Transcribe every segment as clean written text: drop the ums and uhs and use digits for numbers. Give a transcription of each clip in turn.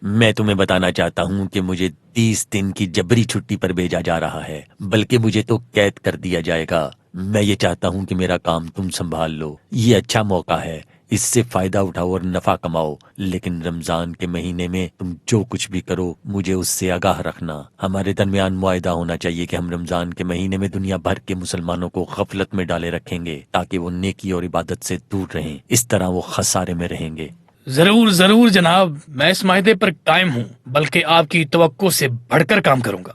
میں تمہیں بتانا چاہتا ہوں کہ مجھے 30 دن کی جبری چھٹی پر بھیجا جا رہا ہے، بلکہ مجھے تو قید کر دیا جائے گا۔ میں یہ چاہتا ہوں کہ میرا کام تم سنبھال لو، یہ اچھا موقع ہے، اس سے فائدہ اٹھاؤ اور نفع کماؤ، لیکن رمضان کے مہینے میں تم جو کچھ بھی کرو مجھے اس سے آگاہ رکھنا۔ ہمارے درمیان معاہدہ ہونا چاہیے کہ ہم رمضان کے مہینے میں دنیا بھر کے مسلمانوں کو غفلت میں ڈالے رکھیں گے تاکہ وہ نیکی اور عبادت سے دور رہیں، اس طرح وہ خسارے میں رہیں گے۔ ضرور ضرور جناب، میں اس معاہدے پر قائم ہوں، بلکہ آپ کی توقع سے بڑھ کر کام کروں گا۔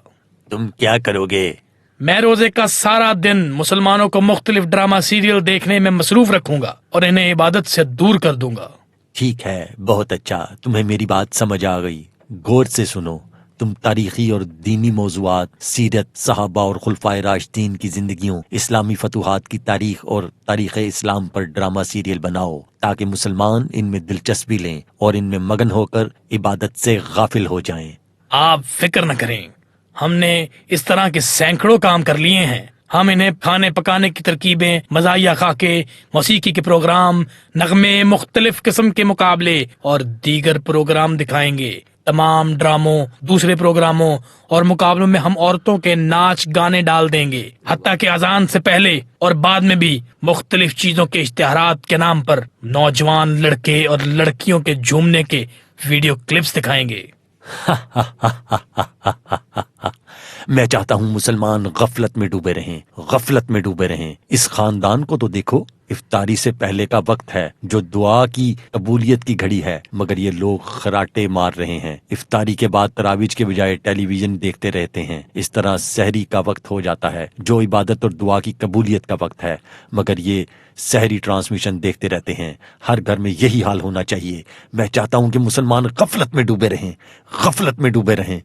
تم کیا کرو گے؟ میں روزے کا سارا دن مسلمانوں کو مختلف ڈرامہ سیریل دیکھنے میں مصروف رکھوں گا اور انہیں عبادت سے دور کر دوں گا۔ ٹھیک ہے، بہت اچھا، تمہیں میری بات سمجھ آ گئی۔ غور سے سنو، تم تاریخی اور دینی موضوعات، سیرت، صحابہ اور خلفائے راشدین کی زندگیوں، اسلامی فتوحات کی تاریخ اور تاریخ اسلام پر ڈرامہ سیریل بناؤ تاکہ مسلمان ان میں دلچسپی لیں اور ان میں مگن ہو کر عبادت سے غافل ہو جائیں۔ آپ فکر نہ کریں، ہم نے اس طرح کے سینکڑوں کام کر لیے ہیں۔ ہم انہیں کھانے پکانے کی ترکیبیں، مزاحیہ خاکے، موسیقی کے پروگرام، نغمے، مختلف قسم کے مقابلے اور دیگر پروگرام دکھائیں گے۔ تمام ڈراموں، دوسرے پروگراموں اور مقابلوں میں ہم عورتوں کے ناچ گانے ڈال دیں گے، حتیٰ کہ اذان سے پہلے اور بعد میں بھی مختلف چیزوں کے اشتہارات کے نام پر نوجوان لڑکے اور لڑکیوں کے جھومنے کے ویڈیو کلپس دکھائیں گے۔ میں چاہتا ہوں مسلمان غفلت میں ڈوبے رہیں، غفلت میں ڈوبے رہیں۔ اس خاندان کو تو دیکھو، افطاری سے پہلے کا وقت ہے جو دعا کی قبولیت کی گھڑی ہے، مگر یہ لوگ خراٹے مار رہے ہیں۔ افطاری کے بعد تراویح کے بجائے ٹیلی ویژن دیکھتے رہتے ہیں، اس طرح سحری کا وقت ہو جاتا ہے جو عبادت اور دعا کی قبولیت کا وقت ہے، مگر یہ سحری ٹرانسمیشن دیکھتے رہتے ہیں۔ ہر گھر میں یہی حال ہونا چاہیے۔ میں چاہتا ہوں کہ مسلمان غفلت میں ڈوبے رہیں، غفلت میں ڈوبے رہیں۔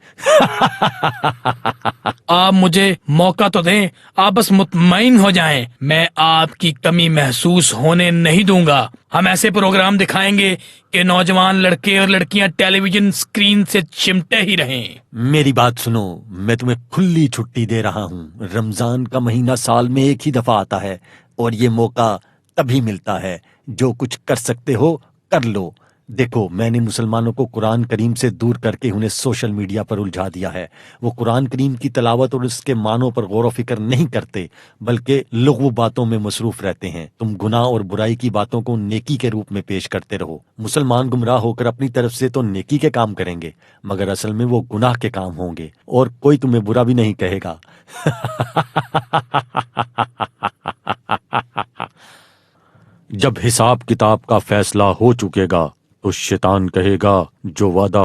آپ مجھے موقع تو دیں، آپ بس مطمئن ہو جائیں، میں آپ کی کمی محسوس ہونے نہیں دوں گا۔ ہم ایسے پروگرام دکھائیں گے کہ نوجوان لڑکے اور لڑکیاں ٹیلی ویژن سکرین سے چمٹے ہی رہیں۔ میری بات سنو، میں تمہیں کھلی چھٹی دے رہا ہوں۔ رمضان کا مہینہ سال میں ایک ہی دفعہ آتا ہے اور یہ موقع تبھی ملتا ہے۔ جو کچھ کر سکتے ہو کر لو۔ دیکھو، میں نے مسلمانوں کو قرآن کریم سے دور کر کے انہیں سوشل میڈیا پر الجھا دیا ہے۔ وہ قرآن کریم کی تلاوت اور اس کے معنوں پر غور و فکر نہیں کرتے، بلکہ لغو باتوں میں مصروف رہتے ہیں۔ تم گناہ اور برائی کی باتوں کو نیکی کے روپ میں پیش کرتے رہو۔ مسلمان گمراہ ہو کر اپنی طرف سے تو نیکی کے کام کریں گے، مگر اصل میں وہ گناہ کے کام ہوں گے، اور کوئی تمہیں برا بھی نہیں کہے گا۔ جب حساب کتاب کا فیصلہ ہو چکے گا تو شیطان کہے گا جو وعدہ